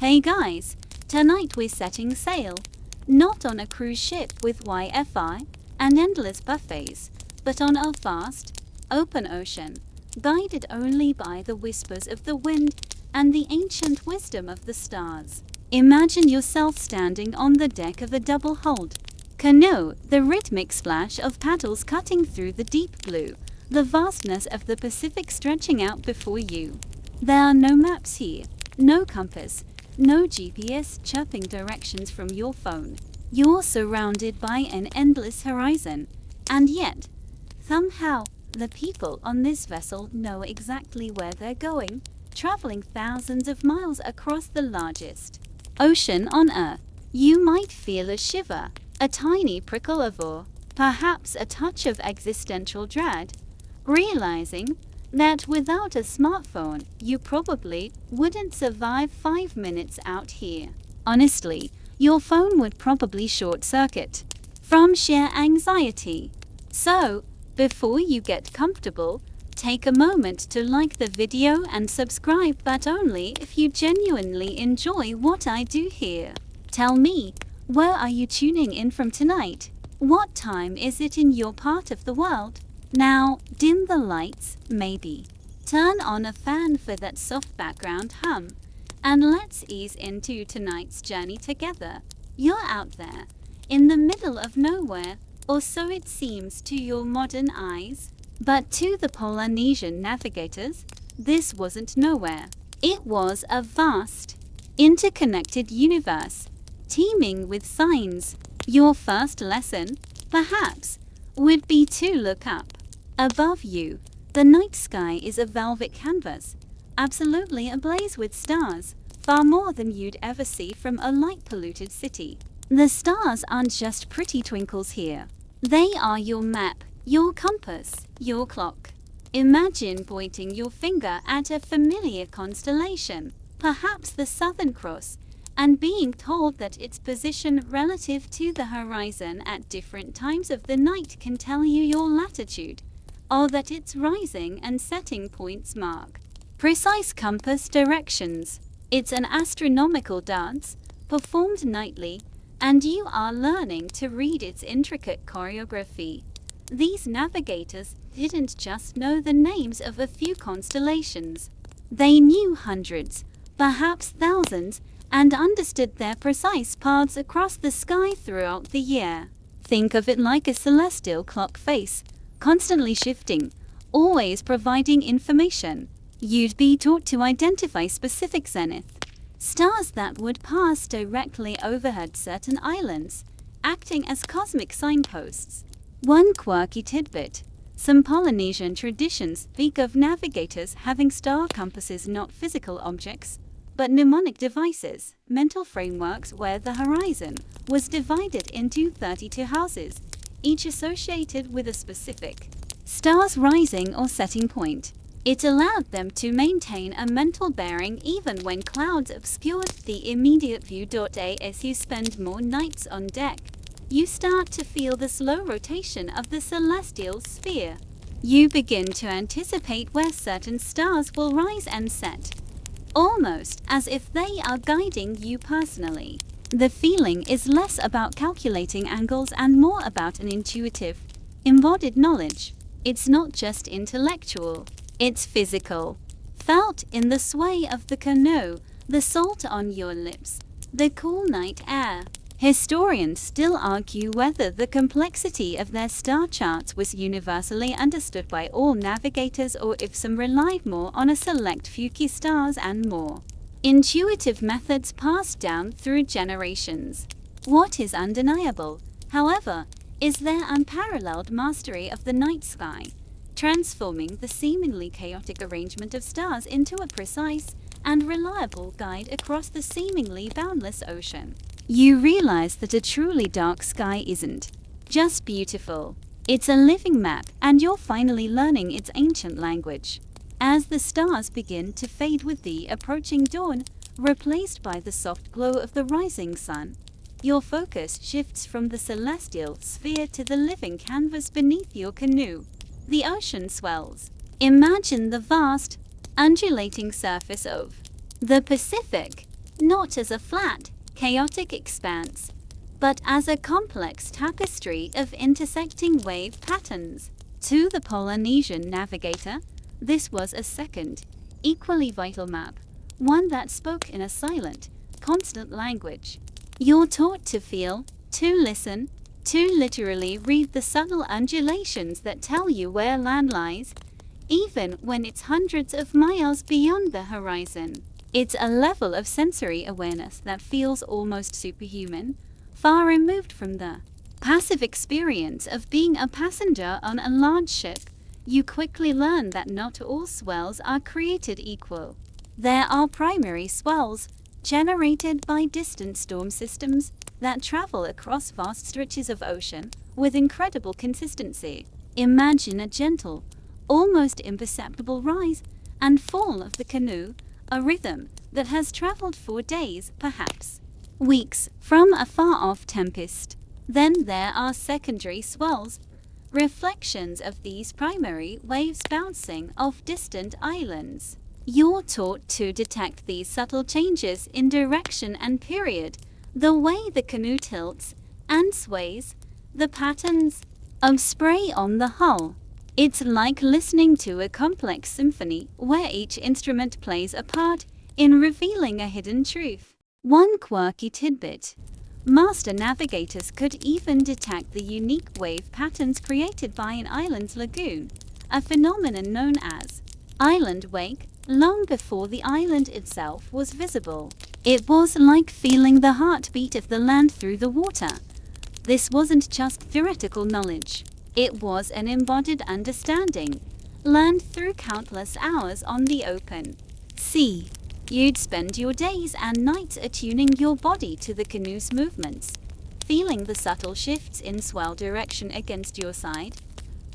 Hey guys, tonight we're setting sail. Not on a cruise ship with Wi-Fi and endless buffets, but on a vast, open ocean, guided only by the whispers of the wind and the ancient wisdom of the stars. Imagine yourself standing on the deck of a double-hulled canoe, the rhythmic splash of paddles cutting through the deep blue, the vastness of the Pacific stretching out before you. There are no maps here, no compass, no GPS chirping directions from your phone. You're surrounded by an endless horizon, and yet, somehow, the people on this vessel know exactly where they're going, traveling thousands of miles across the largest ocean on Earth. You might feel a shiver, a tiny prickle of awe, perhaps a touch of existential dread, realizing that without a smartphone, you probably wouldn't survive 5 minutes out here. Honestly, your phone would probably short-circuit from sheer anxiety. So, before you get comfortable, take a moment to like the video and subscribe, but only if you genuinely enjoy what I do here. Tell me, where are you tuning in from tonight? What time is it in your part of the world? Now, dim the lights, maybe. Turn on a fan for that soft background hum, and let's ease into tonight's journey together. You're out there, in the middle of nowhere, or so it seems to your modern eyes. But to the Polynesian navigators, this wasn't nowhere. It was a vast, interconnected universe, teeming with signs. Your first lesson, perhaps, would be to look up. Above you, the night sky is a velvet canvas, absolutely ablaze with stars, far more than you'd ever see from a light-polluted city. The stars aren't just pretty twinkles here. They are your map, your compass, your clock. Imagine pointing your finger at a familiar constellation, perhaps the Southern Cross, and being told that its position relative to the horizon at different times of the night can tell you your latitude, or that its rising and setting points mark precise compass directions. It's an astronomical dance, performed nightly, and you are learning to read its intricate choreography. These navigators didn't just know the names of a few constellations. They knew hundreds, perhaps thousands, and understood their precise paths across the sky throughout the year. Think of it like a celestial clock face, constantly shifting, always providing information. You'd be taught to identify specific zenith stars that would pass directly overhead certain islands, acting as cosmic signposts. One quirky tidbit: some Polynesian traditions speak of navigators having star compasses, not physical objects, but mnemonic devices, mental frameworks where the horizon was divided into 32 houses, each associated with a specific star's rising or setting point. It allowed them to maintain a mental bearing even when clouds obscured the immediate view. As you spend more nights on deck, you start to feel the slow rotation of the celestial sphere. You begin to anticipate where certain stars will rise and set, almost as if they are guiding you personally. The feeling is less about calculating angles and more about an intuitive, embodied knowledge. It's not just intellectual, it's physical. Felt in the sway of the canoe, the salt on your lips, the cool night air. Historians still argue whether the complexity of their star charts was universally understood by all navigators or if some relied more on a select few key stars and more intuitive methods passed down through generations. What is undeniable, however, is their unparalleled mastery of the night sky, transforming the seemingly chaotic arrangement of stars into a precise and reliable guide across the seemingly boundless ocean. You realize that a truly dark sky isn't just beautiful. It's a living map, and you're finally learning its ancient language. As the stars begin to fade with the approaching dawn, replaced by the soft glow of the rising sun, your focus shifts from the celestial sphere to the living canvas beneath your canoe. The ocean swells. Imagine the vast, undulating surface of the Pacific, not as a flat, chaotic expanse, but as a complex tapestry of intersecting wave patterns. To the Polynesian navigator, this was a second, equally vital map, one that spoke in a silent, constant language. You're taught to feel, to listen, to literally read the subtle undulations that tell you where land lies, even when it's hundreds of miles beyond the horizon. It's a level of sensory awareness that feels almost superhuman, far removed from the passive experience of being a passenger on a large ship. You quickly learn that not all swells are created equal. There are primary swells, generated by distant storm systems, that travel across vast stretches of ocean with incredible consistency. Imagine a gentle, almost imperceptible rise and fall of the canoe, a rhythm that has traveled for days, perhaps weeks, from a far-off tempest. Then there are secondary swells, reflections of these primary waves bouncing off distant islands. You're taught to detect these subtle changes in direction and period, the way the canoe tilts and sways, the patterns of spray on the hull. It's like listening to a complex symphony where each instrument plays a part in revealing a hidden truth. One quirky tidbit: master navigators could even detect the unique wave patterns created by an island's lagoon, a phenomenon known as island wake, long before the island itself was visible. It was like feeling the heartbeat of the land through the water. This wasn't just theoretical knowledge. It was an embodied understanding, learned through countless hours on the open sea. You'd spend your days and nights attuning your body to the canoe's movements, feeling the subtle shifts in swell direction against your side,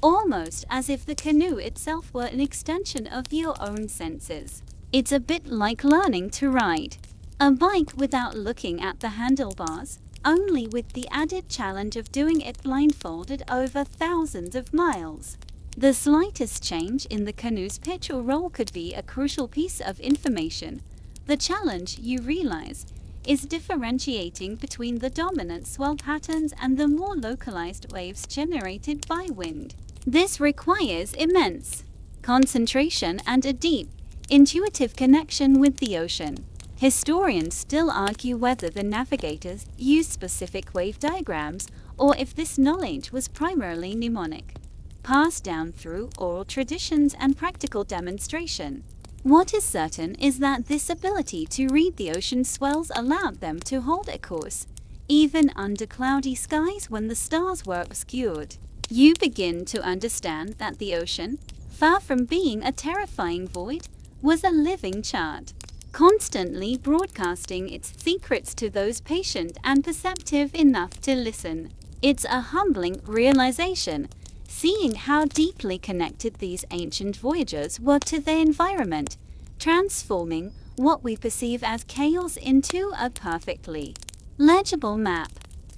almost as if the canoe itself were an extension of your own senses. It's a bit like learning to ride a bike without looking at the handlebars, only with the added challenge of doing it blindfolded over thousands of miles. The slightest change in the canoe's pitch or roll could be a crucial piece of information. The challenge, you realize, is differentiating between the dominant swell patterns and the more localized waves generated by wind. This requires immense concentration and a deep, intuitive connection with the ocean. Historians still argue whether the navigators used specific wave diagrams or if this knowledge was primarily mnemonic, passed down through oral traditions and practical demonstration. What is certain is that this ability to read the ocean swells allowed them to hold a course, even under cloudy skies when the stars were obscured. You begin to understand that the ocean, far from being a terrifying void, was a living chart, constantly broadcasting its secrets to those patient and perceptive enough to listen. It's a humbling realization, seeing how deeply connected these ancient voyagers were to their environment, transforming what we perceive as chaos into a perfectly legible map.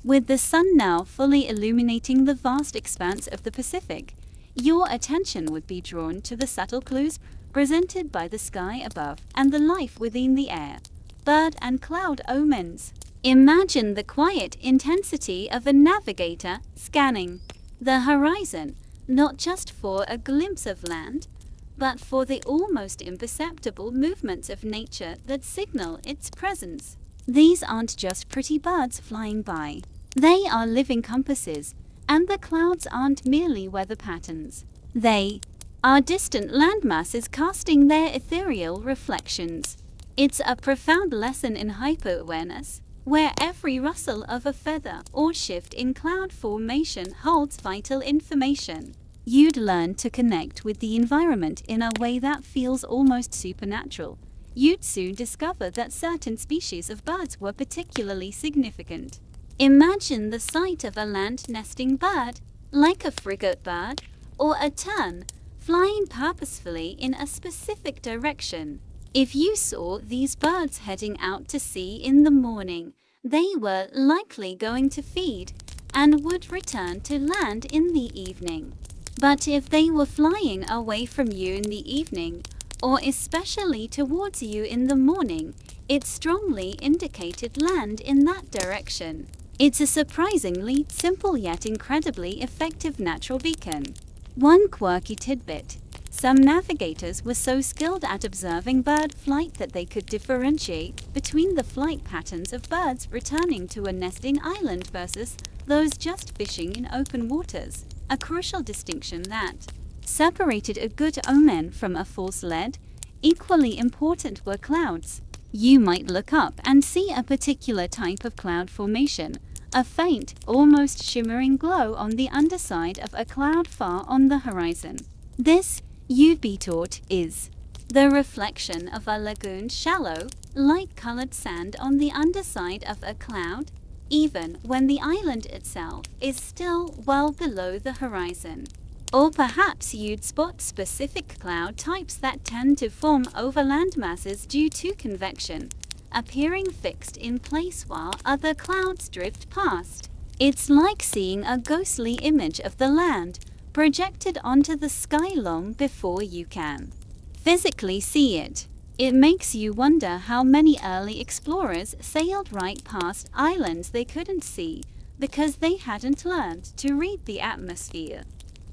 With the sun now fully illuminating the vast expanse of the Pacific, your attention would be drawn to the subtle clues presented by the sky above and the life within the air, bird and cloud omens. Imagine the quiet intensity of a navigator scanning the horizon, not just for a glimpse of land, but for the almost imperceptible movements of nature that signal its presence. These aren't just pretty birds flying by. They are living compasses, and the clouds aren't merely weather patterns. They are distant landmasses casting their ethereal reflections. It's a profound lesson in hyper-awareness, where every rustle of a feather or shift in cloud formation holds vital information. You'd learn to connect with the environment in a way that feels almost supernatural. You'd soon discover that certain species of birds were particularly significant. Imagine the sight of a land-nesting bird, like a frigate bird, or a tern, flying purposefully in a specific direction. If you saw these birds heading out to sea in the morning, they were likely going to feed and would return to land in the evening. But if they were flying away from you in the evening, or especially towards you in the morning, It strongly indicated land in that direction. It's a surprisingly simple yet incredibly effective natural beacon. One quirky tidbit. Some navigators were so skilled at observing bird flight that they could differentiate between the flight patterns of birds returning to a nesting island versus those just fishing in open waters, a crucial distinction that separated a good omen from a false lead. Equally important were clouds. You might look up and see a particular type of cloud formation, a faint, almost shimmering glow on the underside of a cloud far on the horizon. This, you'd be taught, is the reflection of a lagoon's shallow, light-colored sand on the underside of a cloud, even when the island itself is still well below the horizon. Or perhaps you'd spot specific cloud types that tend to form over land masses due to convection, appearing fixed in place while other clouds drift past. It's like seeing a ghostly image of the land projected onto the sky long before you can physically see it. It makes you wonder how many early explorers sailed right past islands they couldn't see because they hadn't learned to read the atmosphere.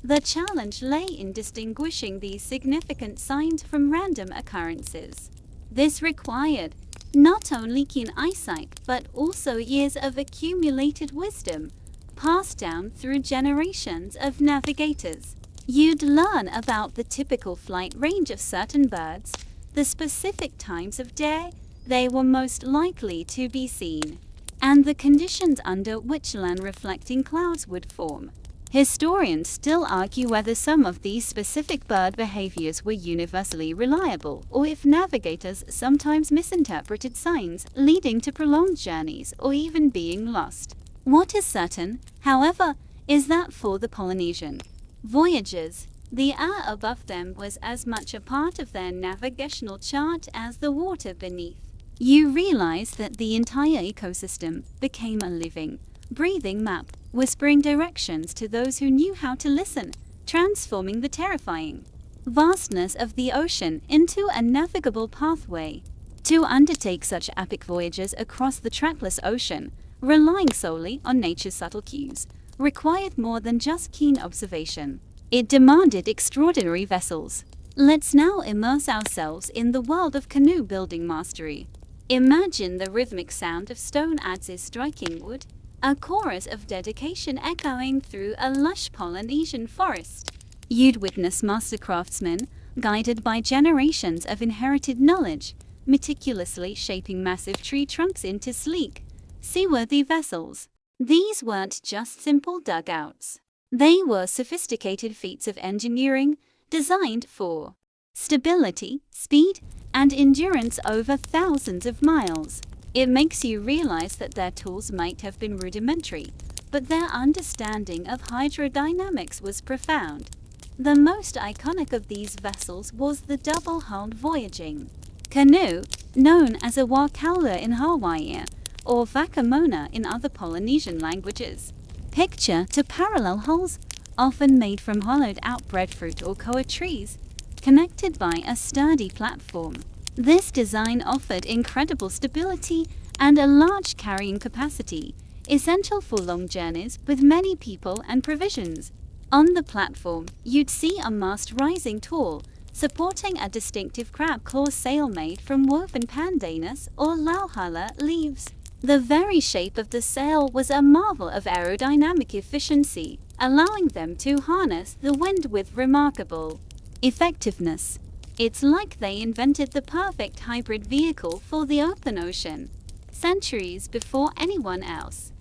The challenge lay in distinguishing these significant signs from random occurrences. This required not only keen eyesight but also years of accumulated wisdom, passed down through generations of navigators. You'd learn about the typical flight range of certain birds, the specific times of day they were most likely to be seen, and the conditions under which land-reflecting clouds would form. Historians still argue whether some of these specific bird behaviors were universally reliable, or if navigators sometimes misinterpreted signs, leading to prolonged journeys or even being lost. What is certain, however, is that for the Polynesian voyagers, the air above them was as much a part of their navigational chart as the water beneath. You realize that the entire ecosystem became a living, breathing map, whispering directions to those who knew how to listen, transforming the terrifying vastness of the ocean into a navigable pathway. To undertake such epic voyages across the trackless ocean, relying solely on nature's subtle cues, required more than just keen observation. It demanded extraordinary vessels. Let's now immerse ourselves in the world of canoe building mastery. Imagine the rhythmic sound of stone adzes striking wood, a chorus of dedication echoing through a lush Polynesian forest. You'd witness master craftsmen, guided by generations of inherited knowledge, meticulously shaping massive tree trunks into sleek, seaworthy vessels. These weren't just simple dugouts. They were sophisticated feats of engineering designed for stability, speed, and endurance over thousands of miles. It makes you realize that their tools might have been rudimentary, but their understanding of hydrodynamics was profound. The most iconic of these vessels was the double-hulled voyaging canoe, known as a wakaula in Hawaii, or vakamona in other Polynesian languages. Picture to parallel hulls, often made from hollowed-out breadfruit or koa trees, connected by a sturdy platform. This design offered incredible stability and a large carrying capacity, essential for long journeys with many people and provisions. On the platform, you'd see a mast rising tall, supporting a distinctive crab claw sail made from woven pandanus or lauhala leaves. The very shape of the sail was a marvel of aerodynamic efficiency, allowing them to harness the wind with remarkable effectiveness. It's like they invented the perfect hybrid vehicle for the open ocean, centuries before anyone else.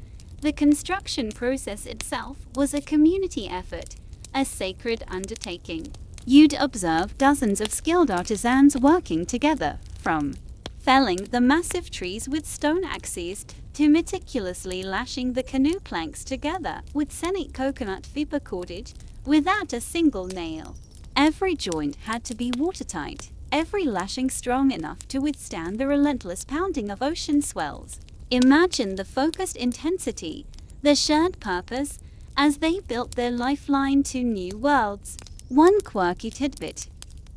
The construction process itself was a community effort, a sacred undertaking. You'd observe dozens of skilled artisans working together, from felling the massive trees with stone axes to meticulously lashing the canoe planks together with scenic coconut fiber cordage without a single nail. Every joint had to be watertight, every lashing strong enough to withstand the relentless pounding of ocean swells. Imagine the focused intensity, the shared purpose, as they built their lifeline to new worlds. One quirky tidbit.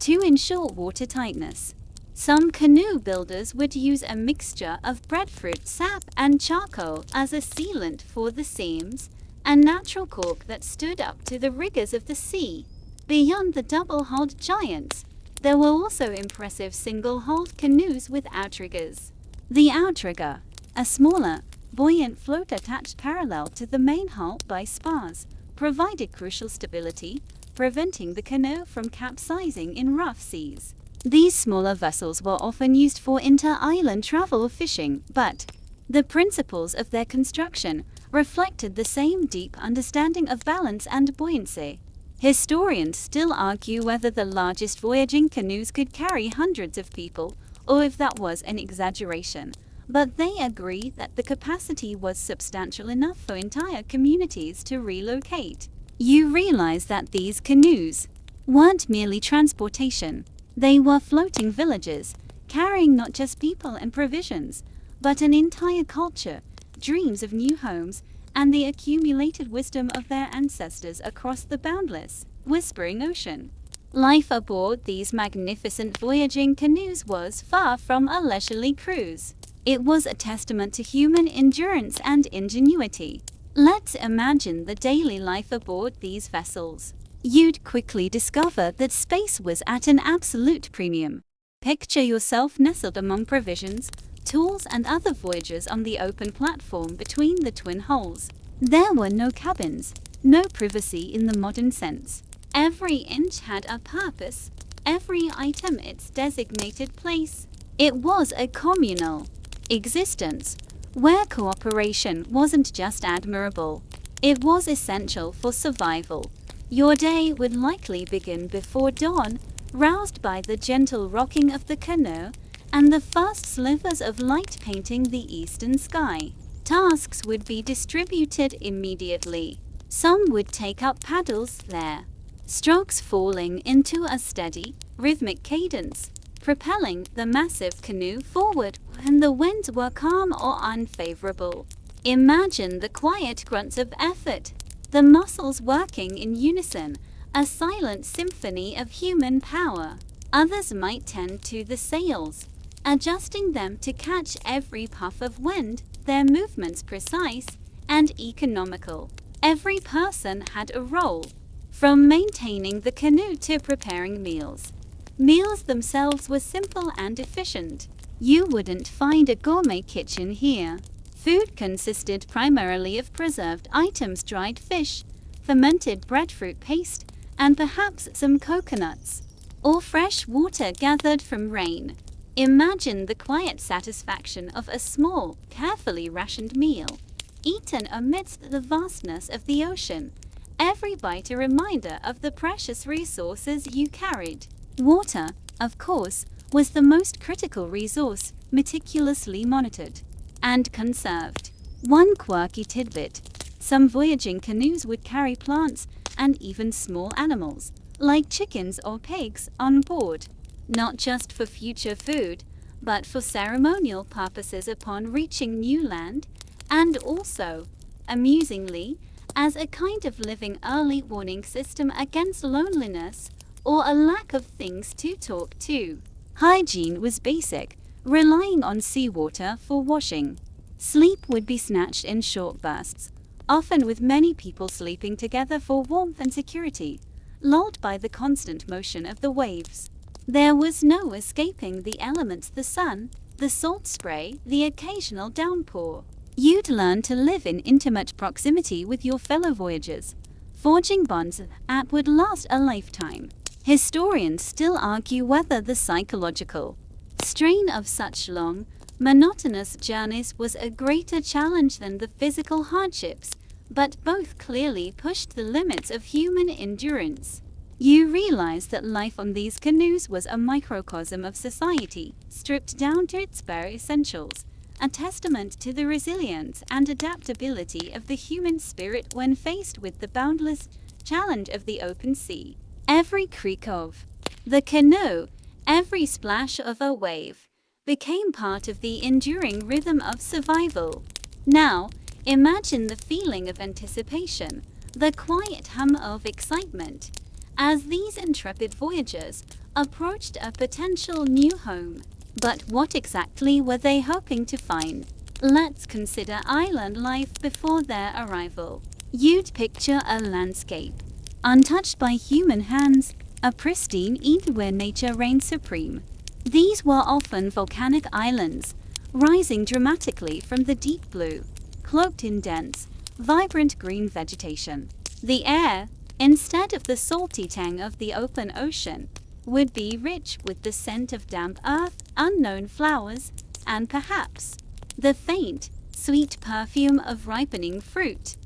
To ensure watertightness, Some canoe builders would use a mixture of breadfruit sap and charcoal as a sealant for the seams, and natural cork that stood up to the rigors of the sea. Beyond the double-hulled giants, there were also impressive single-hulled canoes with outriggers. The outrigger, a smaller, buoyant float attached parallel to the main hull by spars, provided crucial stability, preventing the canoe from capsizing in rough seas. These smaller vessels were often used for inter-island travel or fishing, but the principles of their construction reflected the same deep understanding of balance and buoyancy. Historians still argue whether the largest voyaging canoes could carry hundreds of people, or if that was an exaggeration, but they agree that the capacity was substantial enough for entire communities to relocate. You realize that these canoes weren't merely transportation. They were floating villages, carrying not just people and provisions, but an entire culture, dreams of new homes, and the accumulated wisdom of their ancestors across the boundless, whispering ocean. Life aboard these magnificent voyaging canoes was far from a leisurely cruise. It was a testament to human endurance and ingenuity. Let's imagine the daily life aboard these vessels. You'd quickly discover that space was at an absolute premium. Picture yourself nestled among provisions, tools, and other voyagers on the open platform between the twin hulls. There were no cabins, no privacy in the modern sense. Every inch had a purpose, every item its designated place. It was a communal existence, where cooperation wasn't just admirable, it was essential for survival. Your day would likely begin before dawn, roused by the gentle rocking of the canoe and the first slivers of light painting the eastern sky. Tasks would be distributed immediately. Some would take up paddles there, strokes falling into a steady, rhythmic cadence, propelling the massive canoe forward when the winds were calm or unfavorable. Imagine the quiet grunts of effort, the muscles working in unison, a silent symphony of human power. Others might tend to the sails, adjusting them to catch every puff of wind, their movements precise and economical. Every person had a role, from maintaining the canoe to preparing meals. Meals themselves were simple and efficient. You wouldn't find a gourmet kitchen here. Food consisted primarily of preserved items, dried fish, fermented breadfruit paste, and perhaps some coconuts, or fresh water gathered from rain. Imagine the quiet satisfaction of a small, carefully rationed meal, eaten amidst the vastness of the ocean, every bite a reminder of the precious resources you carried. Water, of course, was the most critical resource, meticulously monitored and conserved. One quirky tidbit: some voyaging canoes would carry plants and even small animals, like chickens or pigs, on board, not just for future food, but for ceremonial purposes upon reaching new land, and also, amusingly, as a kind of living early warning system against loneliness or a lack of things to talk to. Hygiene was basic, relying on seawater for washing. Sleep would be snatched in short bursts, often with many people sleeping together for warmth and security, lulled by the constant motion of the waves. There was no escaping the elements: the sun, the salt spray, the occasional downpour. You'd learn to live in intimate proximity with your fellow voyagers, forging bonds that would last a lifetime. Historians still argue whether the psychological strain of such long, monotonous journeys was a greater challenge than the physical hardships, but both clearly pushed the limits of human endurance. You realize that life on these canoes was a microcosm of society, stripped down to its bare essentials, a testament to the resilience and adaptability of the human spirit when faced with the boundless challenge of the open sea. Every creak of the canoe, every splash of a wave, became part of the enduring rhythm of survival. Now, imagine the feeling of anticipation, the quiet hum of excitement, as these intrepid voyagers, approached a potential new home. But what exactly were they hoping to find? Let's consider island life before their arrival. You'd picture a landscape untouched by human hands, a pristine Eden where nature reigned supreme. These were often volcanic islands, rising dramatically from the deep blue, cloaked in dense, vibrant green vegetation. The air, instead of the salty tang of the open ocean, would be rich with the scent of damp earth, unknown flowers, and perhaps the faint, sweet perfume of ripening fruit.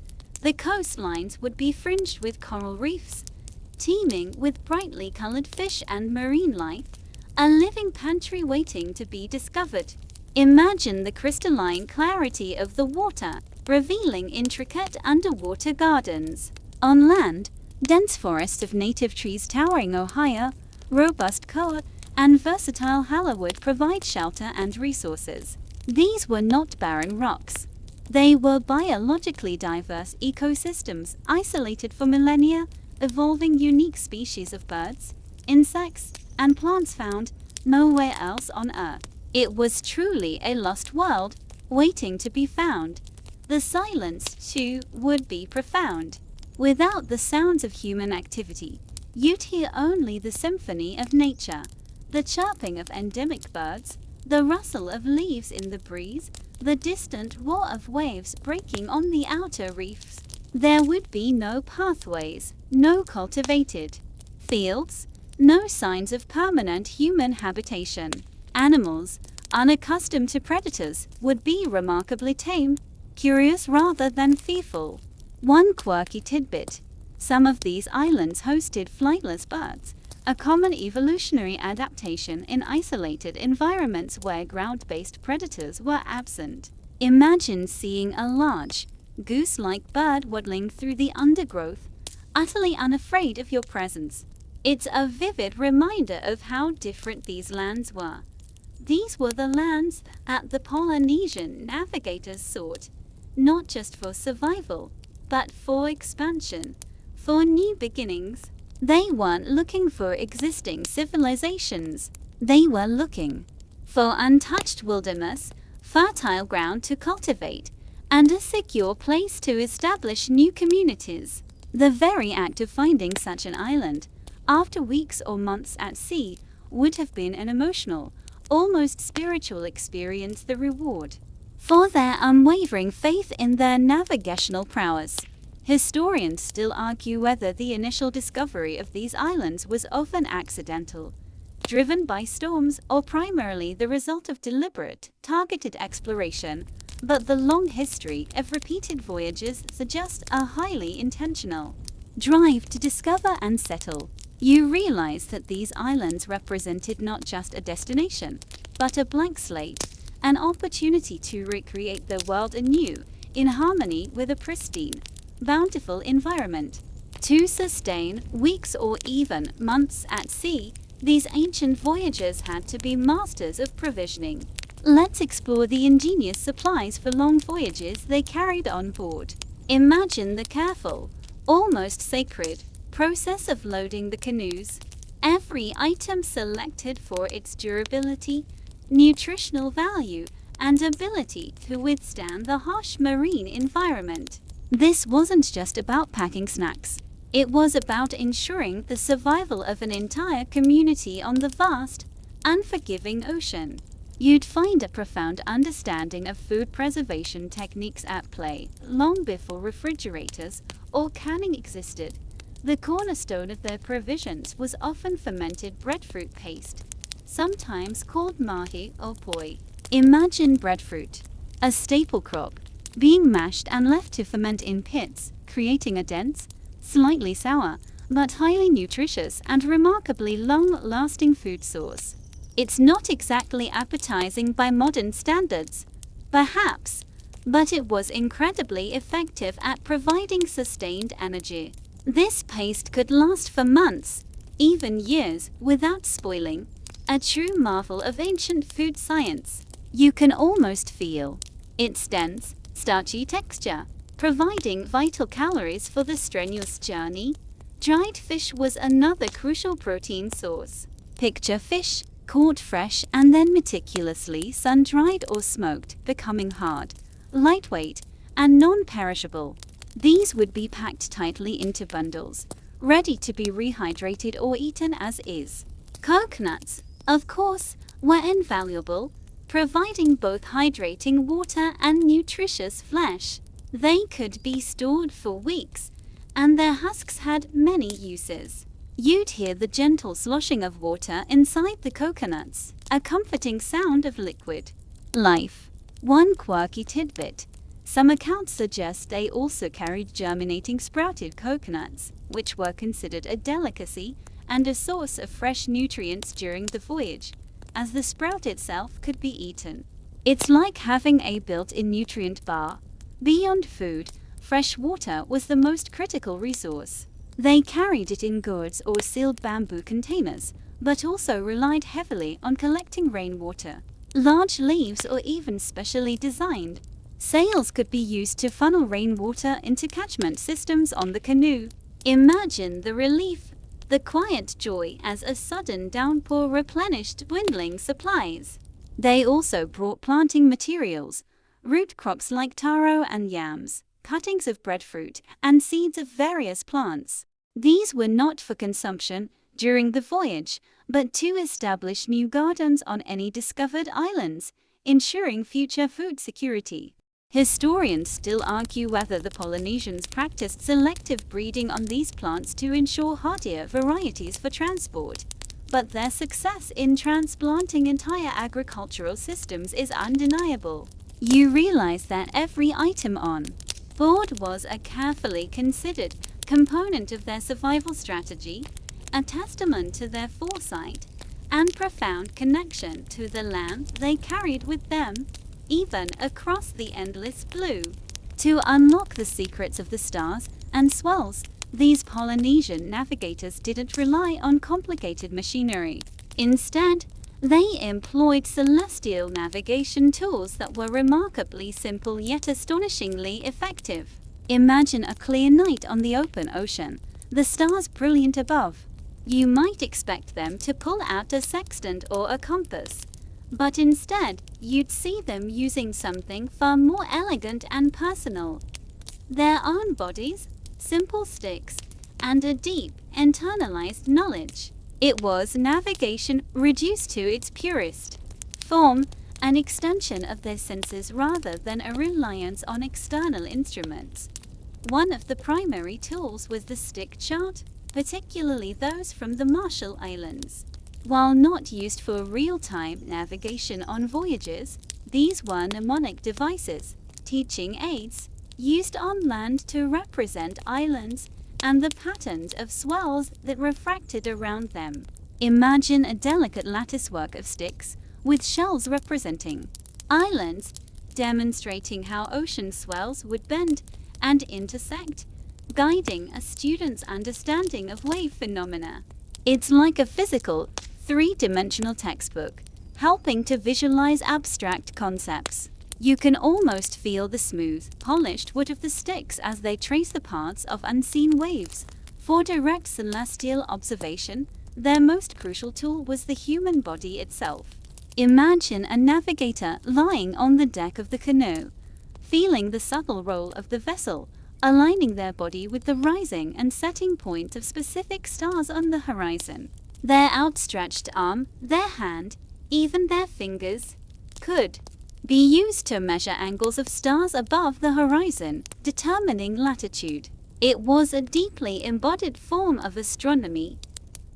The coastlines would be fringed with coral reefs, teeming with brightly colored fish and marine life, a living pantry waiting to be discovered. Imagine the crystalline clarity of the water, revealing intricate underwater gardens. On land, dense forests of native trees towering ohia, robust koa, and versatile hala would provide shelter and resources. These were not barren rocks. They were biologically diverse ecosystems, isolated for millennia, evolving unique species of birds, insects, and plants found nowhere else on Earth. It was truly a lost world, waiting to be found. The silence, too, would be profound. Without the sounds of human activity, you'd hear only the symphony of nature, the chirping of endemic birds, the rustle of leaves in the breeze, the distant roar of waves breaking on the outer reefs. There would be no pathways, no cultivated fields, no signs of permanent human habitation. Animals, unaccustomed to predators, would be remarkably tame, curious rather than fearful. One quirky tidbit: some of these islands hosted flightless birds, a common evolutionary adaptation in isolated environments where ground-based predators were absent. Imagine seeing a large, goose-like bird waddling through the undergrowth, utterly unafraid of your presence. It's a vivid reminder of how different these lands were. These were the lands that the Polynesian navigators sought, not just for survival, but for expansion, for new beginnings. They weren't looking for existing civilizations. They were looking for untouched wilderness, fertile ground to cultivate, and a secure place to establish new communities. The very act of finding such an island, after weeks or months at sea, would have been an emotional, almost spiritual experience, the reward for their unwavering faith in their navigational prowess. Historians still argue whether the initial discovery of these islands was often accidental, driven by storms, or primarily the result of deliberate, targeted exploration, but the long history of repeated voyages suggests a highly intentional drive to discover and settle. You realize that these islands represented not just a destination, but a blank slate, an opportunity to recreate the world anew, in harmony with a pristine, bountiful environment. To sustain weeks or even months at sea, these ancient voyagers had to be masters of provisioning. Let's explore the ingenious supplies for long voyages they carried on board. Imagine the careful, almost sacred, process of loading the canoes. Every item selected for its durability, nutritional value, and ability to withstand the harsh marine environment. This wasn't just about packing snacks. It was about ensuring the survival of an entire community on the vast, unforgiving ocean. You'd find a profound understanding of food preservation techniques at play, long before refrigerators or canning existed. The cornerstone of their provisions was often fermented breadfruit paste, sometimes called mahi or poi. Imagine breadfruit, a staple crop, being mashed and left to ferment in pits, creating a dense, slightly sour, but highly nutritious and remarkably long-lasting food source. It's not exactly appetizing by modern standards, perhaps, but it was incredibly effective at providing sustained energy. This paste could last for months, even years, without spoiling, a true marvel of ancient food science. You can almost feel its dense, starchy texture, providing vital calories for the strenuous journey. Dried fish was another crucial protein source. Picture fish, caught fresh and then meticulously sun-dried or smoked, becoming hard, lightweight, and non-perishable. These would be packed tightly into bundles, ready to be rehydrated or eaten as is. Coconuts, of course, were invaluable, providing both hydrating water and nutritious flesh. They could be stored for weeks, and their husks had many uses. You'd hear the gentle sloshing of water inside the coconuts, a comforting sound of liquid life. One quirky tidbit: some accounts suggest they also carried germinating sprouted coconuts, which were considered a delicacy and a source of fresh nutrients during the voyage, as the sprout itself could be eaten. It's like having a built-in nutrient bar. Beyond food, fresh water was the most critical resource. They carried it in gourds or sealed bamboo containers, but also relied heavily on collecting rainwater. Large leaves or even specially designed sails could be used to funnel rainwater into catchment systems on the canoe. Imagine the relief, the quiet joy as a sudden downpour replenished dwindling supplies. They also brought planting materials, root crops like taro and yams, cuttings of breadfruit, and seeds of various plants. These were not for consumption during the voyage, but to establish new gardens on any discovered islands, ensuring future food security. Historians still argue whether the Polynesians practiced selective breeding on these plants to ensure hardier varieties for transport, but their success in transplanting entire agricultural systems is undeniable. You realize that every item on board was a carefully considered component of their survival strategy, a testament to their foresight and profound connection to the land they carried with them, even across the endless blue. To unlock the secrets of the stars and swells, these Polynesian navigators didn't rely on complicated machinery. Instead, they employed celestial navigation tools that were remarkably simple yet astonishingly effective. Imagine a clear night on the open ocean, the stars brilliant above. You might expect them to pull out a sextant or a compass, but instead, you'd see them using something far more elegant and personal: their own bodies, simple sticks, and a deep, internalized knowledge. It was navigation reduced to its purest form, an extension of their senses rather than a reliance on external instruments. One of the primary tools was the stick chart, particularly those from the Marshall Islands. While not used for real-time navigation on voyages, these were mnemonic devices, teaching aids, used on land to represent islands and the patterns of swells that refracted around them. Imagine a delicate latticework of sticks, with shells representing islands, demonstrating how ocean swells would bend and intersect, guiding a student's understanding of wave phenomena. It's like a physical, three-dimensional textbook, helping to visualize abstract concepts. You can almost feel the smooth, polished wood of the sticks as they trace the paths of unseen waves. For direct celestial observation, their most crucial tool was the human body itself. Imagine a navigator lying on the deck of the canoe, feeling the subtle roll of the vessel, aligning their body with the rising and setting point of specific stars on the horizon. Their outstretched arm, their hand, even their fingers, could be used to measure angles of stars above the horizon, determining latitude. It was a deeply embodied form of astronomy,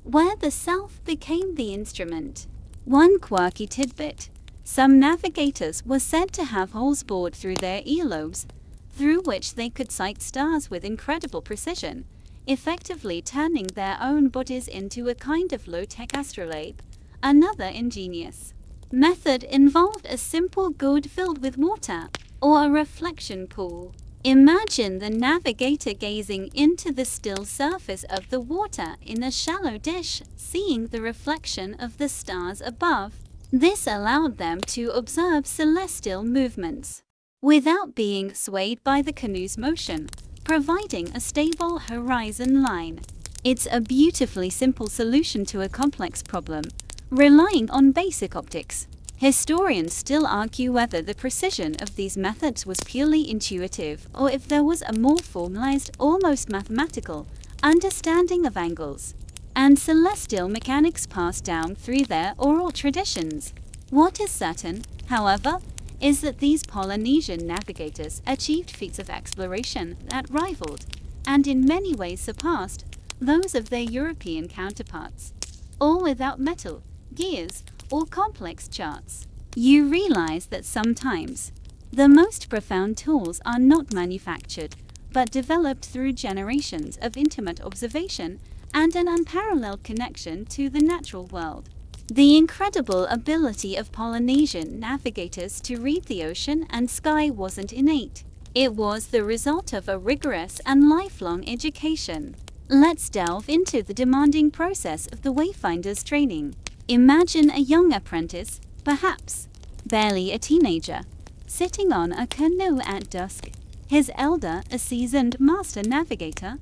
where the self became the instrument. One quirky tidbit: some navigators were said to have holes bored through their earlobes, through which they could sight stars with incredible precision, effectively turning their own bodies into a kind of low-tech astrolabe. Another ingenious method involved a simple gourd filled with water, or a reflection pool. Imagine the navigator gazing into the still surface of the water in a shallow dish, seeing the reflection of the stars above. This allowed them to observe celestial movements without being swayed by the canoe's motion, providing a stable horizon line. It's a beautifully simple solution to a complex problem, relying on basic optics. Historians still argue whether the precision of these methods was purely intuitive or if there was a more formalized, almost mathematical, understanding of angles and celestial mechanics passed down through their oral traditions. What is certain, however, is that these Polynesian navigators achieved feats of exploration that rivaled, and in many ways surpassed, those of their European counterparts, all without metal, gears, or complex charts. You realize that sometimes the most profound tools are not manufactured, but developed through generations of intimate observation and an unparalleled connection to the natural world. The incredible ability of Polynesian navigators to read the ocean and sky wasn't innate. It was the result of a rigorous and lifelong education. Let's delve into the demanding process of the wayfinder's training. Imagine a young apprentice, perhaps barely a teenager, sitting on a canoe at dusk, his elder, a seasoned master navigator,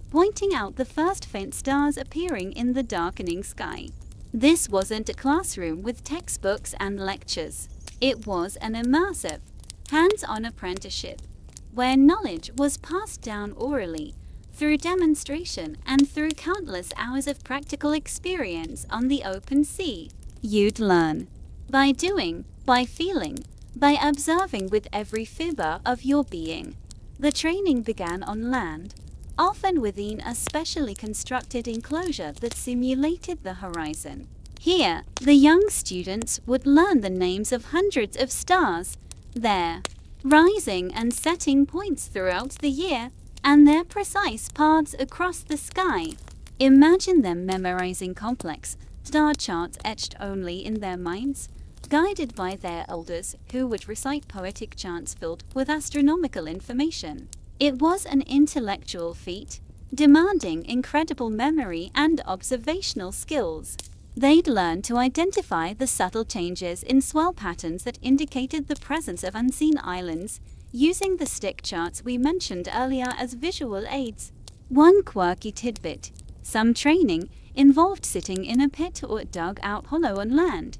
pointing out the first faint stars appearing in the darkening sky. This wasn't a classroom with textbooks and lectures. It was an immersive, hands-on apprenticeship, where knowledge was passed down orally, through demonstration and through countless hours of practical experience on the open sea. You'd learn by doing, by feeling, by observing with every fiber of your being. The training began on land, often within a specially constructed enclosure that simulated the horizon. Here, the young students would learn the names of hundreds of stars, their rising and setting points throughout the year, and their precise paths across the sky. Imagine them memorizing complex star charts etched only in their minds, guided by their elders who would recite poetic chants filled with astronomical information. It was an intellectual feat, demanding incredible memory and observational skills. They'd learn to identify the subtle changes in swell patterns that indicated the presence of unseen islands, using the stick charts we mentioned earlier as visual aids. One quirky tidbit: some training involved sitting in a pit or dug-out hollow on land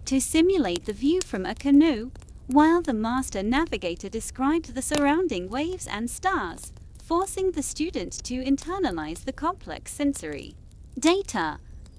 to simulate the view from a canoe, while the master navigator described the surrounding waves and stars, forcing the student to internalize the complex sensory data.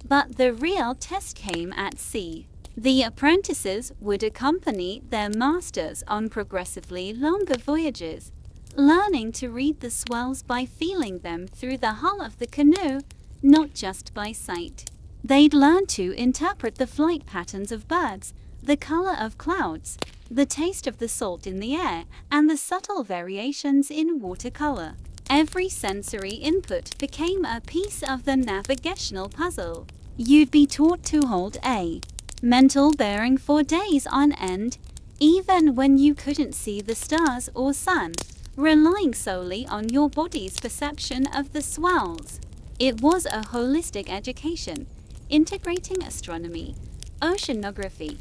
But the real test came at sea. The apprentices would accompany their masters on progressively longer voyages, learning to read the swells by feeling them through the hull of the canoe, not just by sight. They'd learn to interpret the flight patterns of birds, the color of clouds, the taste of the salt in the air, and the subtle variations in watercolor. Every sensory input became a piece of the navigational puzzle. You'd be taught to hold a mental bearing for days on end, even when you couldn't see the stars or sun, relying solely on your body's perception of the swells. It was a holistic education, integrating astronomy, oceanography,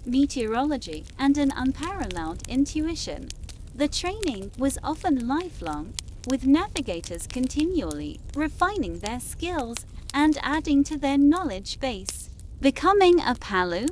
meteorology, and an unparalleled intuition. The training was often lifelong, with navigators continually refining their skills and adding to their knowledge base. Becoming a Palu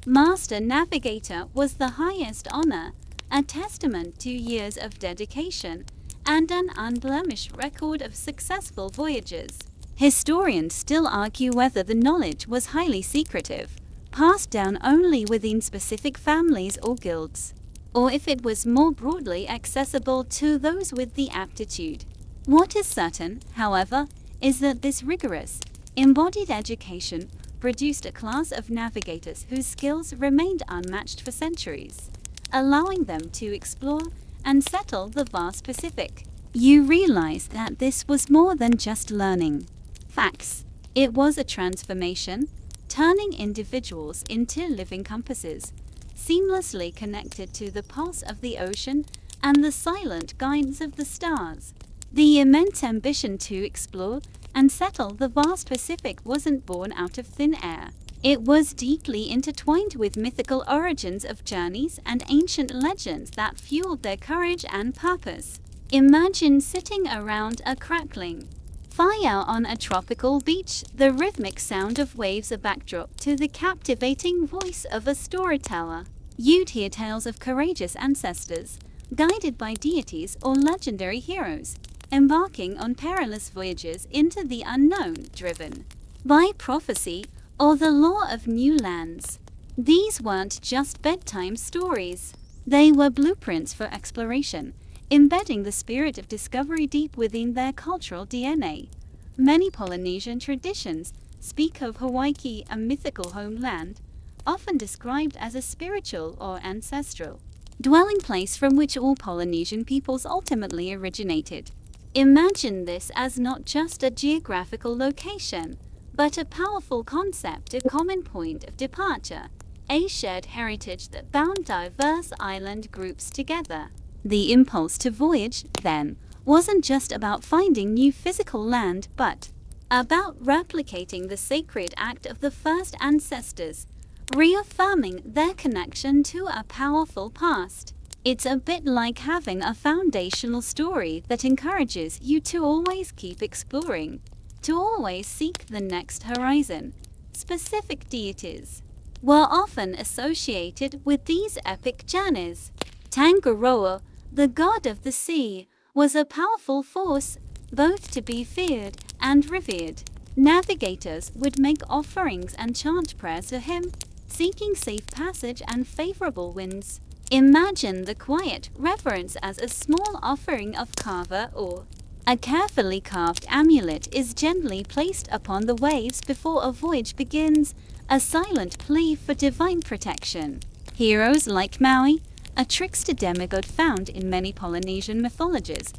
Master Navigator was the highest honor, a testament to years of dedication and an unblemished record of successful voyages. Historians still argue whether the knowledge was highly secretive, passed down only within specific families or guilds, or if it was more broadly accessible to those with the aptitude. What is certain, however, is that this rigorous, embodied education produced a class of navigators whose skills remained unmatched for centuries, allowing them to explore and settle the vast Pacific. You realize that this was more than just learning facts. It was a transformation, turning individuals into living compasses, seamlessly connected to the pulse of the ocean and the silent guidance of the stars. The immense ambition to explore and settle the vast Pacific wasn't born out of thin air. It was deeply intertwined with mythical origins of journeys and ancient legends that fueled their courage and purpose. Imagine sitting around a crackling Fly out on a tropical beach, the rhythmic sound of waves a backdrop to the captivating voice of a storyteller. You'd hear tales of courageous ancestors, guided by deities or legendary heroes, embarking on perilous voyages into the unknown, driven by prophecy or the lore of new lands. These weren't just bedtime stories. They were blueprints for exploration, embedding the spirit of discovery deep within their cultural DNA. Many Polynesian traditions speak of Hawaii, a mythical homeland, often described as a spiritual or ancestral dwelling place from which all Polynesian peoples ultimately originated. Imagine this as not just a geographical location, but a powerful concept, a common point of departure, a shared heritage that bound diverse island groups together. The impulse to voyage, then, wasn't just about finding new physical land, but about replicating the sacred act of the first ancestors, reaffirming their connection to a powerful past. It's a bit like having a foundational story that encourages you to always keep exploring, to always seek the next horizon. Specific deities were often associated with these epic journeys. Tangaroa, the god of the sea, was a powerful force, both to be feared and revered. Navigators would make offerings and chant prayers to him, seeking safe passage and favorable winds. Imagine the quiet reverence as a small offering of kava or a carefully carved amulet is gently placed upon the waves before a voyage begins, a silent plea for divine protection. Heroes like Maui, a trickster demigod found in many Polynesian mythologies,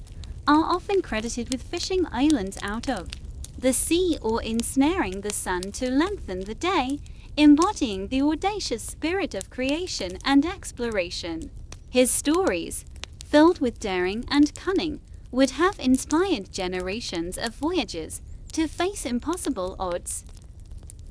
are often credited with fishing islands out of the sea or ensnaring the sun to lengthen the day, embodying the audacious spirit of creation and exploration. His stories, filled with daring and cunning, would have inspired generations of voyagers to face impossible odds.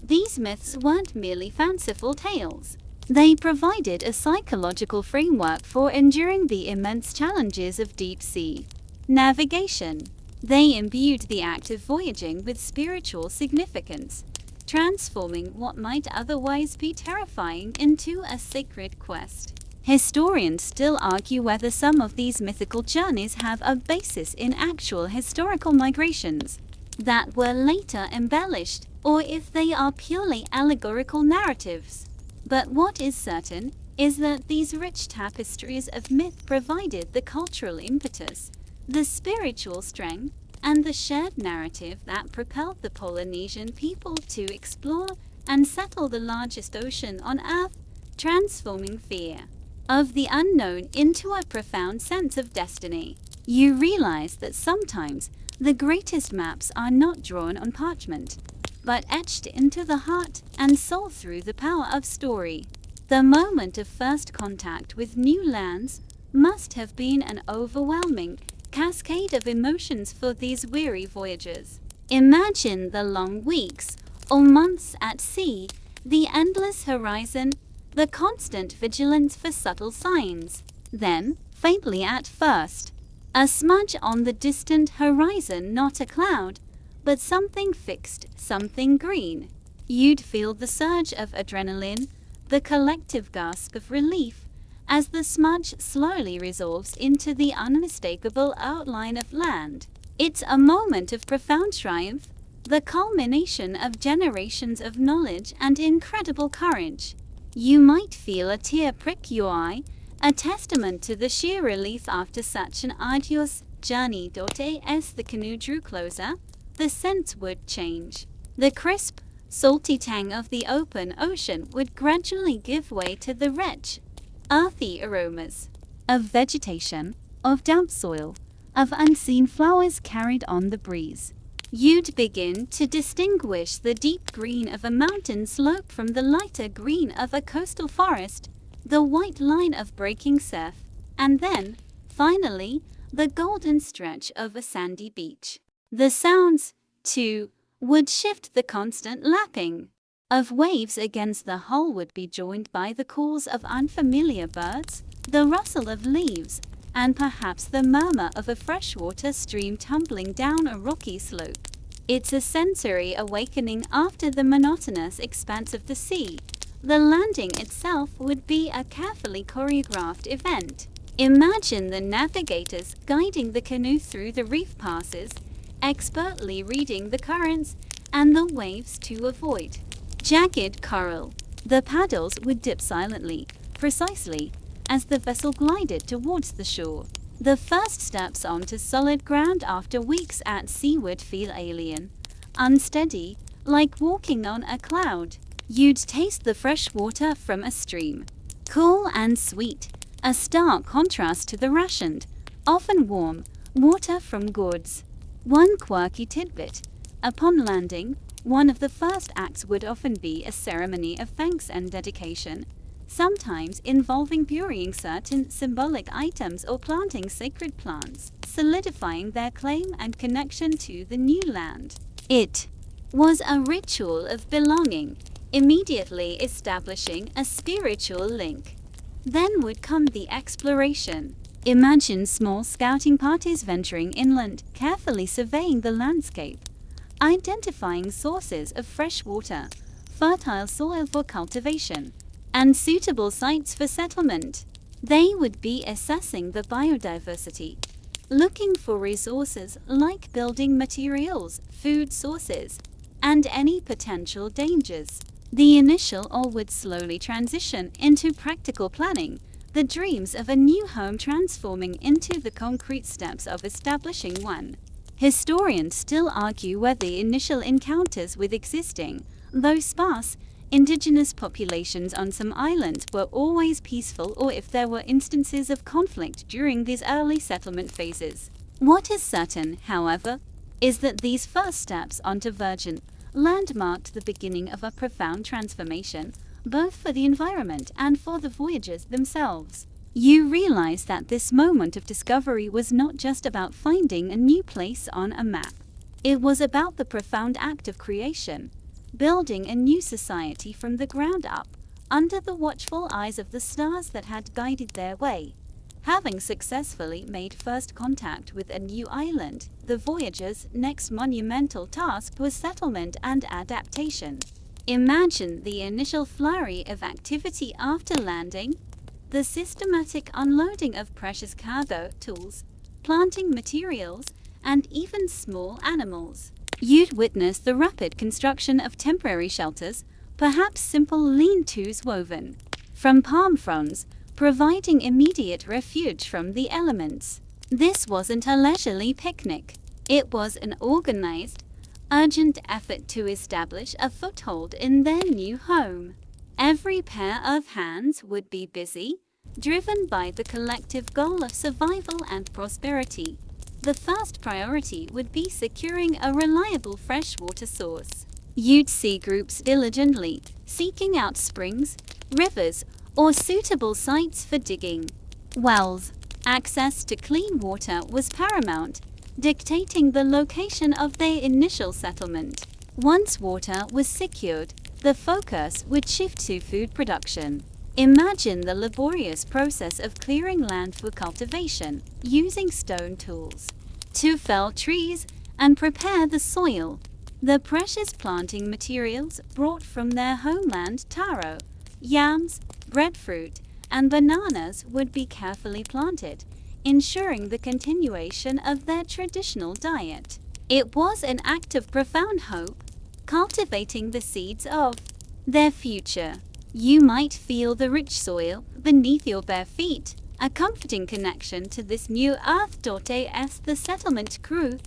These myths weren't merely fanciful tales. They provided a psychological framework for enduring the immense challenges of deep sea navigation. They imbued the act of voyaging with spiritual significance, transforming what might otherwise be terrifying into a sacred quest. Historians still argue whether some of these mythical journeys have a basis in actual historical migrations that were later embellished, or if they are purely allegorical narratives. But what is certain is that these rich tapestries of myth provided the cultural impetus, the spiritual strength, and the shared narrative that propelled the Polynesian people to explore and settle the largest ocean on Earth, transforming fear of the unknown into a profound sense of destiny. You realize that sometimes the greatest maps are not drawn on parchment, but etched into the heart and soul through the power of story. The moment of first contact with new lands must have been an overwhelming cascade of emotions for these weary voyagers. Imagine the long weeks or months at sea, the endless horizon, the constant vigilance for subtle signs. Then, faintly at first, a smudge on the distant horizon, not a cloud, but something fixed, something green. You'd feel the surge of adrenaline, the collective gasp of relief, as the smudge slowly resolves into the unmistakable outline of land. It's a moment of profound triumph, the culmination of generations of knowledge and incredible courage. You might feel a tear prick your eye, a testament to the sheer relief after such an arduous journey. As the canoe drew closer, the scents would change. The crisp, salty tang of the open ocean would gradually give way to the rich, earthy aromas of vegetation, of damp soil, of unseen flowers carried on the breeze. You'd begin to distinguish the deep green of a mountain slope from the lighter green of a coastal forest, the white line of breaking surf, and then, finally, the golden stretch of a sandy beach. The sounds, too, would shift. The constant lapping of waves against the hull would be joined by the calls of unfamiliar birds, the rustle of leaves, and perhaps the murmur of a freshwater stream tumbling down a rocky slope. It's a sensory awakening after the monotonous expanse of the sea. The landing itself would be a carefully choreographed event. Imagine the navigators guiding the canoe through the reef passes, expertly reading the currents and the waves to avoid jagged coral. The paddles would dip silently, precisely, as the vessel glided towards the shore. The first steps onto solid ground after weeks at sea would feel alien, unsteady, like walking on a cloud. You'd taste the fresh water from a stream, cool and sweet, a stark contrast to the rationed, often warm, water from gourds. One quirky tidbit: upon landing, one of the first acts would often be a ceremony of thanks and dedication, sometimes involving burying certain symbolic items or planting sacred plants, solidifying their claim and connection to the new land. It was a ritual of belonging, immediately establishing a spiritual link. Then would come the exploration. Imagine small scouting parties venturing inland, carefully surveying the landscape, identifying sources of fresh water, fertile soil for cultivation, and suitable sites for settlement. They would be assessing the biodiversity, looking for resources like building materials, food sources, and any potential dangers. The initial awe would slowly transition into practical planning, the dreams of a new home transforming into the concrete steps of establishing one. Historians still argue whether the initial encounters with existing, though sparse, indigenous populations on some islands were always peaceful or if there were instances of conflict during these early settlement phases. What is certain, however, is that these first steps onto virgin land marked the beginning of a profound transformation, both for the environment and for the voyagers themselves. You realize that this moment of discovery was not just about finding a new place on a map. It was about the profound act of creation, building a new society from the ground up, under the watchful eyes of the stars that had guided their way. Having successfully made first contact with a new island, the voyagers' next monumental task was settlement and adaptation. Imagine the initial flurry of activity after landing, the systematic unloading of precious cargo, tools, planting materials, and even small animals. You'd witness the rapid construction of temporary shelters, perhaps simple lean-tos woven from palm fronds, providing immediate refuge from the elements. This wasn't a leisurely picnic. It was an organized, urgent effort to establish a foothold in their new home. Every pair of hands would be busy, driven by the collective goal of survival and prosperity. The first priority would be securing a reliable freshwater source. You'd see groups diligently seeking out springs, rivers, or suitable sites for digging wells. Access to clean water was paramount, dictating the location of their initial settlement. Once water was secured, the focus would shift to food production. Imagine the laborious process of clearing land for cultivation, using stone tools to fell trees and prepare the soil. The precious planting materials brought from their homeland, taro, yams, breadfruit, and bananas would be carefully planted, ensuring the continuation of their traditional diet. It was an act of profound hope, cultivating the seeds of their future. You might feel the rich soil beneath your bare feet, a comforting connection to this new earth. As the settlement grew,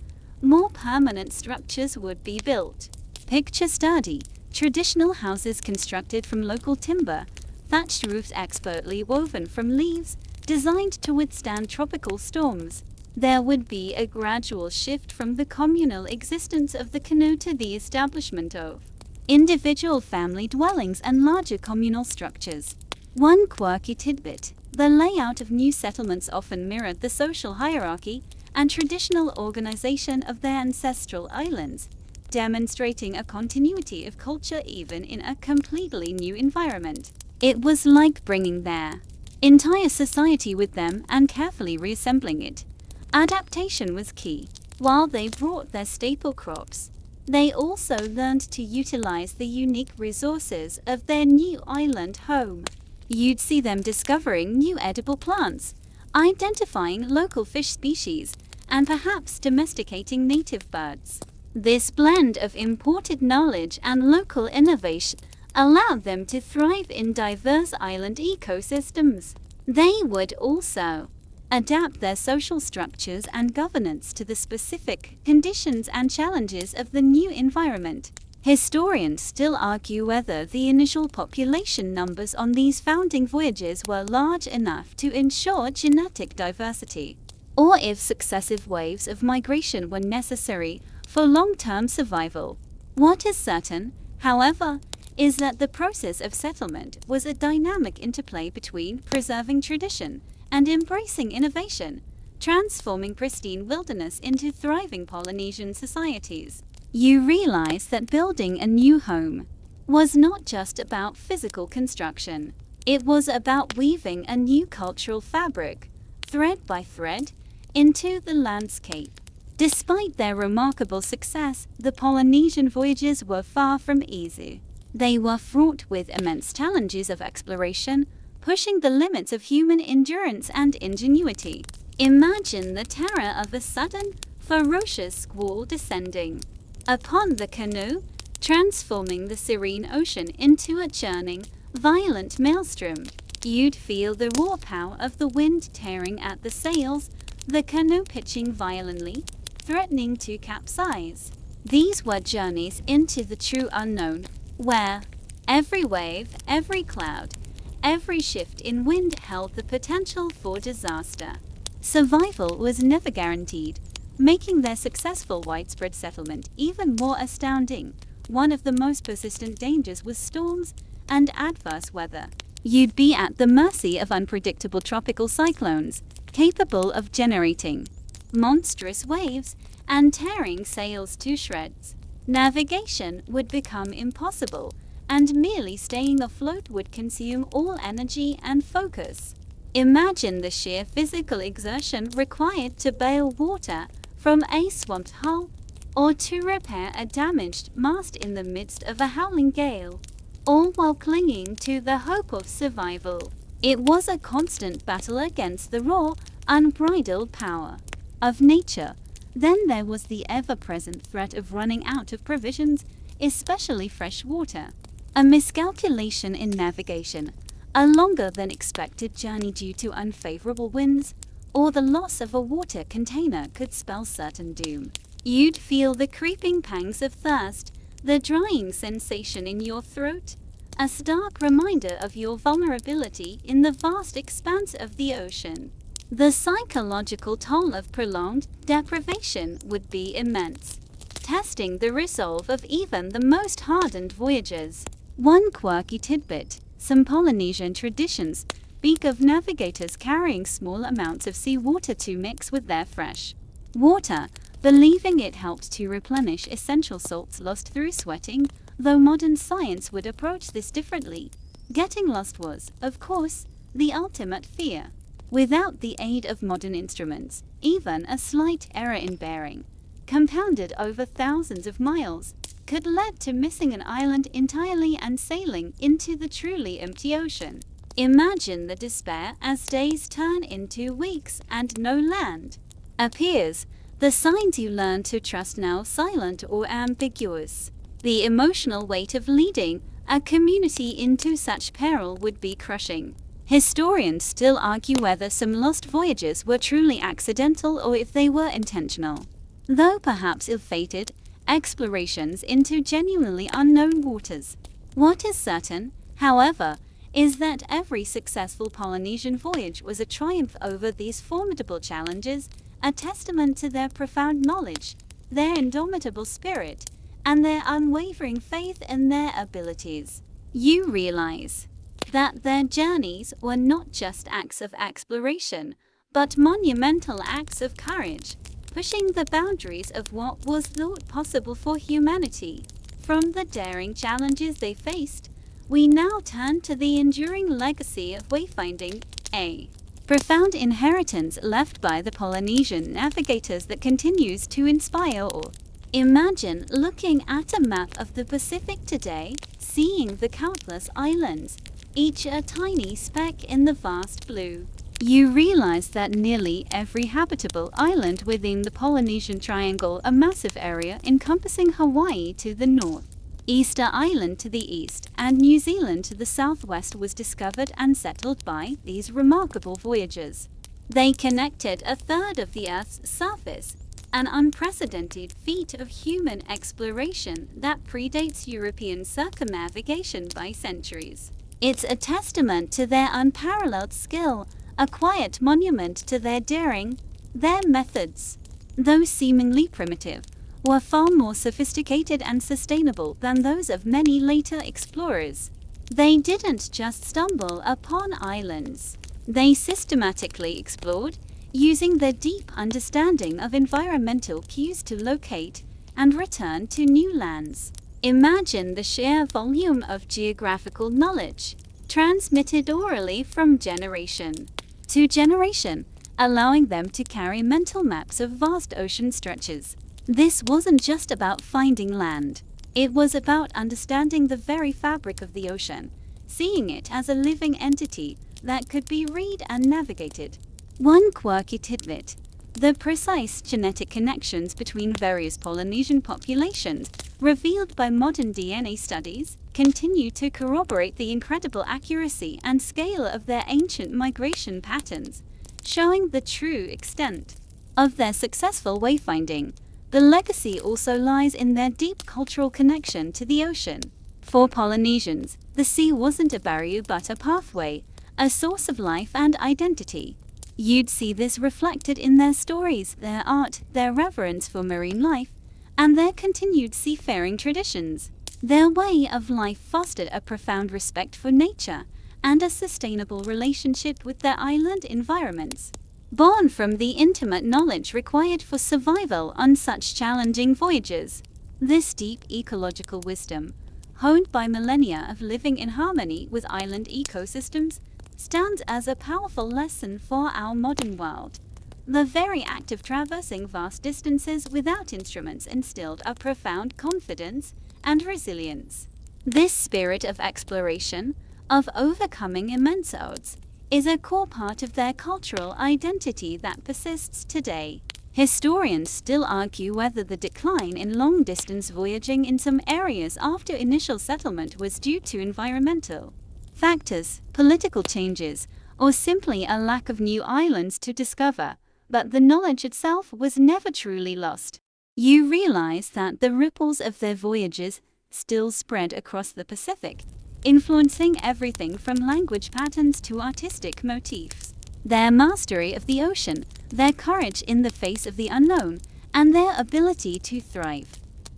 more permanent structures would be built. Picture sturdy, traditional houses constructed from local timber, thatched roofs expertly woven from leaves, designed to withstand tropical storms. There would be a gradual shift from the communal existence of the canoe to the establishment of individual family dwellings and larger communal structures. One quirky tidbit: the layout of new settlements often mirrored the social hierarchy and traditional organization of their ancestral islands, demonstrating a continuity of culture even in a completely new environment. It was like bringing their entire society with them and carefully reassembling it. Adaptation was key. While they brought their staple crops, They also learned to utilize the unique resources of their new island home. You'd see them discovering new edible plants, identifying local fish species, and perhaps domesticating native birds. This blend of imported knowledge and local innovation allowed them to thrive in diverse island ecosystems. They would also adapt their social structures and governance to the specific conditions and challenges of the new environment. Historians still argue whether the initial population numbers on these founding voyages were large enough to ensure genetic diversity, or if successive waves of migration were necessary for long-term survival. What is certain, however, is that the process of settlement was a dynamic interplay between preserving tradition and embracing innovation, transforming pristine wilderness into thriving Polynesian societies. You realize that building a new home was not just about physical construction. It was about weaving a new cultural fabric, thread by thread, into the landscape. Despite their remarkable success, the Polynesian voyages were far from easy. They were fraught with immense challenges of exploration, pushing the limits of human endurance and ingenuity. Imagine the terror of a sudden, ferocious squall descending upon the canoe, transforming the serene ocean into a churning, violent maelstrom. You'd feel the raw power of the wind tearing at the sails, the canoe pitching violently, threatening to capsize. These were journeys into the true unknown, where every wave, every cloud, every shift in wind held the potential for disaster. Survival was never guaranteed, making their successful widespread settlement even more astounding. One of the most persistent dangers was storms and adverse weather. You'd be at the mercy of unpredictable tropical cyclones, capable of generating monstrous waves and tearing sails to shreds. Navigation would become impossible, and merely staying afloat would consume all energy and focus. Imagine the sheer physical exertion required to bail water from a swamped hull, or to repair a damaged mast in the midst of a howling gale, all while clinging to the hope of survival. It was a constant battle against the raw, unbridled power of nature. Then there was the ever-present threat of running out of provisions, especially fresh water. A miscalculation in navigation, a longer than expected journey due to unfavorable winds, or the loss of a water container could spell certain doom. You'd feel the creeping pangs of thirst, the drying sensation in your throat, a stark reminder of your vulnerability in the vast expanse of the ocean. The psychological toll of prolonged deprivation would be immense, testing the resolve of even the most hardened voyagers. One quirky tidbit: some Polynesian traditions speak of navigators carrying small amounts of seawater to mix with their fresh water, believing it helped to replenish essential salts lost through sweating, though modern science would approach this differently. Getting lost was, of course, the ultimate fear. Without the aid of modern instruments, even a slight error in bearing, compounded over thousands of miles, could lead to missing an island entirely and sailing into the truly empty ocean. Imagine the despair as days turn into weeks and no land appears, the signs you learn to trust now silent or ambiguous. The emotional weight of leading a community into such peril would be crushing. Historians still argue whether some lost voyages were truly accidental or if they were intentional, though perhaps ill-fated explorations into genuinely unknown waters. What is certain, however, is that every successful Polynesian voyage was a triumph over these formidable challenges, a testament to their profound knowledge, their indomitable spirit, and their unwavering faith in their abilities. You realize that their journeys were not just acts of exploration, but monumental acts of courage, pushing the boundaries of what was thought possible for humanity. From the daring challenges they faced, we now turn to the enduring legacy of wayfinding, a profound inheritance left by the Polynesian navigators that continues to inspire awe. Imagine looking at a map of the Pacific today, seeing the countless islands, each a tiny speck in the vast blue. You realize that nearly every habitable island within the Polynesian Triangle, a massive area encompassing Hawaii to the north, Easter Island to the east, and New Zealand to the southwest, was discovered and settled by these remarkable voyagers. They connected a third of the Earth's surface, an unprecedented feat of human exploration that predates European circumnavigation by centuries. It's a testament to their unparalleled skill, a quiet monument to their daring. Their methods, though seemingly primitive, were far more sophisticated and sustainable than those of many later explorers. They didn't just stumble upon islands. They systematically explored, using their deep understanding of environmental cues to locate and return to new lands. Imagine the sheer volume of geographical knowledge, transmitted orally from generation to generation, allowing them to carry mental maps of vast ocean stretches. This wasn't just about finding land. It was about understanding the very fabric of the ocean, seeing it as a living entity that could be read and navigated. One quirky tidbit: the precise genetic connections between various Polynesian populations, revealed by modern DNA studies, continue to corroborate the incredible accuracy and scale of their ancient migration patterns, showing the true extent of their successful wayfinding. The legacy also lies in their deep cultural connection to the ocean. For Polynesians, the sea wasn't a barrier but a pathway, a source of life and identity. You'd see this reflected in their stories, their art, their reverence for marine life, and their continued seafaring traditions. Their way of life fostered a profound respect for nature and a sustainable relationship with their island environments, born from the intimate knowledge required for survival on such challenging voyages. This deep ecological wisdom, honed by millennia of living in harmony with island ecosystems, stands as a powerful lesson for our modern world. The very act of traversing vast distances without instruments instilled a profound confidence and resilience. This spirit of exploration, of overcoming immense odds, is a core part of their cultural identity that persists today. Historians still argue whether the decline in long-distance voyaging in some areas after initial settlement was due to environmental factors, political changes, or simply a lack of new islands to discover, but the knowledge itself was never truly lost. You realize that the ripples of their voyages still spread across the Pacific, influencing everything from language patterns to artistic motifs. Their mastery of the ocean, their courage in the face of the unknown, and their ability to thrive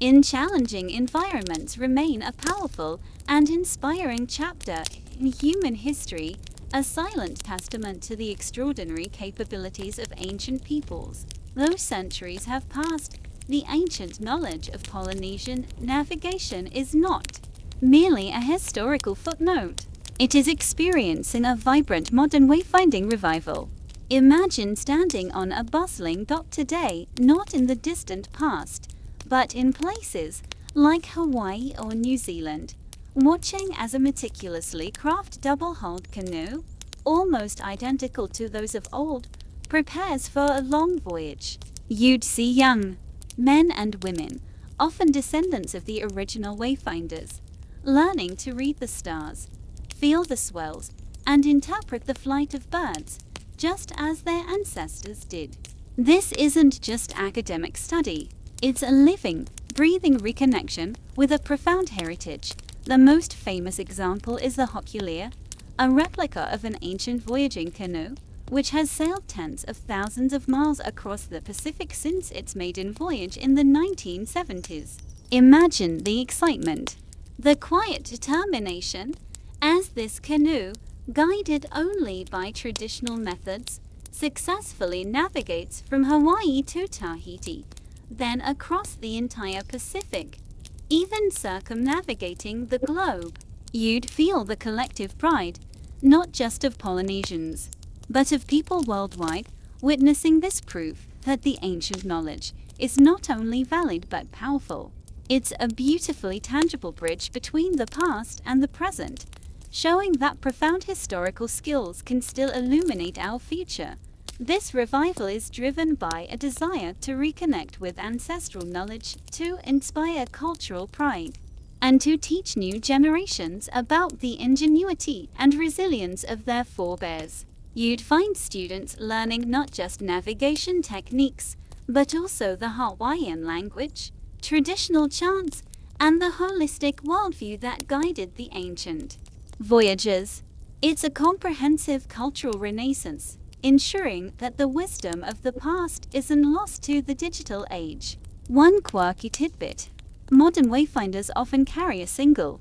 in challenging environments remain a powerful and inspiring chapter in human history, a silent testament to the extraordinary capabilities of ancient peoples. Though centuries have passed, the ancient knowledge of Polynesian navigation is not merely a historical footnote. It is experiencing a vibrant modern wayfinding revival. Imagine standing on a bustling dock today, not in the distant past, but in places like Hawaii or New Zealand, watching as a meticulously crafted double-hulled canoe, almost identical to those of old, prepares for a long voyage. You'd see young men and women, often descendants of the original wayfinders, learning to read the stars, feel the swells, and interpret the flight of birds, just as their ancestors did. This isn't just academic study. It's a living, breathing reconnection with a profound heritage. The most famous example is the Hokulea, a replica of an ancient voyaging canoe, which has sailed tens of thousands of miles across the Pacific since its maiden voyage in the 1970s. Imagine the excitement, the quiet determination, as this canoe, guided only by traditional methods, successfully navigates from Hawaii to Tahiti, then across the entire Pacific, even circumnavigating the globe. You'd feel the collective pride, not just of Polynesians, but of people worldwide, witnessing this proof that the ancient knowledge is not only valid but powerful. It's a beautifully tangible bridge between the past and the present, showing that profound historical skills can still illuminate our future. This revival is driven by a desire to reconnect with ancestral knowledge, to inspire cultural pride, and to teach new generations about the ingenuity and resilience of their forebears. You'd find students learning not just navigation techniques, but also the Hawaiian language, traditional chants, and the holistic worldview that guided the ancient voyagers. It's a comprehensive cultural renaissance, ensuring that the wisdom of the past isn't lost to the digital age. One quirky tidbit: modern wayfinders often carry a single,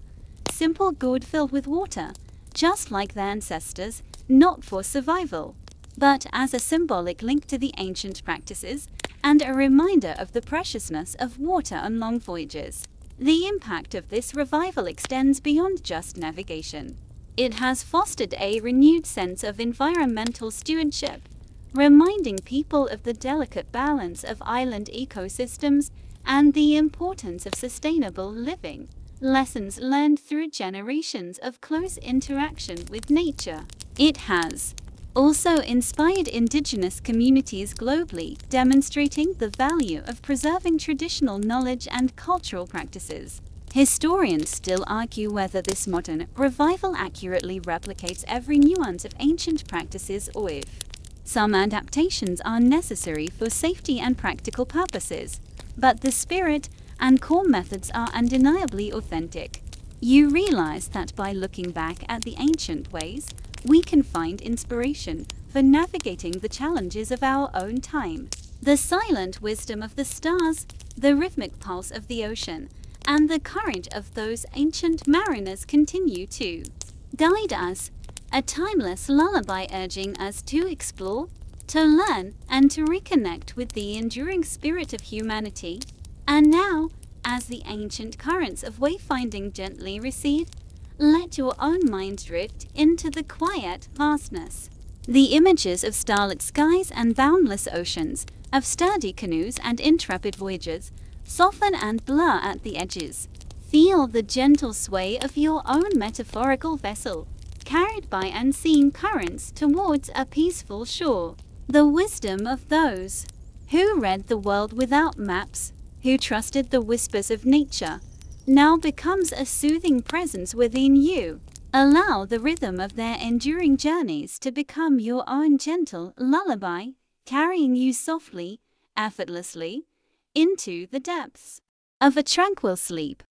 simple gourd filled with water, just like their ancestors, not for survival, but as a symbolic link to the ancient practices and a reminder of the preciousness of water on long voyages. The impact of this revival extends beyond just navigation. It has fostered a renewed sense of environmental stewardship, reminding people of the delicate balance of island ecosystems and the importance of sustainable living. Lessons learned through generations of close interaction with nature. It has also inspired indigenous communities globally, demonstrating the value of preserving traditional knowledge and cultural practices. Historians still argue whether this modern revival accurately replicates every nuance of ancient practices or if some adaptations are necessary for safety and practical purposes, but the spirit and core methods are undeniably authentic. You realize that by looking back at the ancient ways, we can find inspiration for navigating the challenges of our own time. The silent wisdom of the stars, the rhythmic pulse of the ocean, and the courage of those ancient mariners continue to guide us, a timeless lullaby urging us to explore, to learn, and to reconnect with the enduring spirit of humanity. And now, as the ancient currents of wayfinding gently recede, let your own mind drift into the quiet vastness. The images of starlit skies and boundless oceans, of sturdy canoes and intrepid voyagers, soften and blur at the edges. Feel the gentle sway of your own metaphorical vessel, carried by unseen currents towards a peaceful shore. The wisdom of those who read the world without maps, who trusted the whispers of nature, now becomes a soothing presence within you. Allow the rhythm of their enduring journeys to become your own gentle lullaby, carrying you softly, effortlessly, into the depths of a tranquil sleep.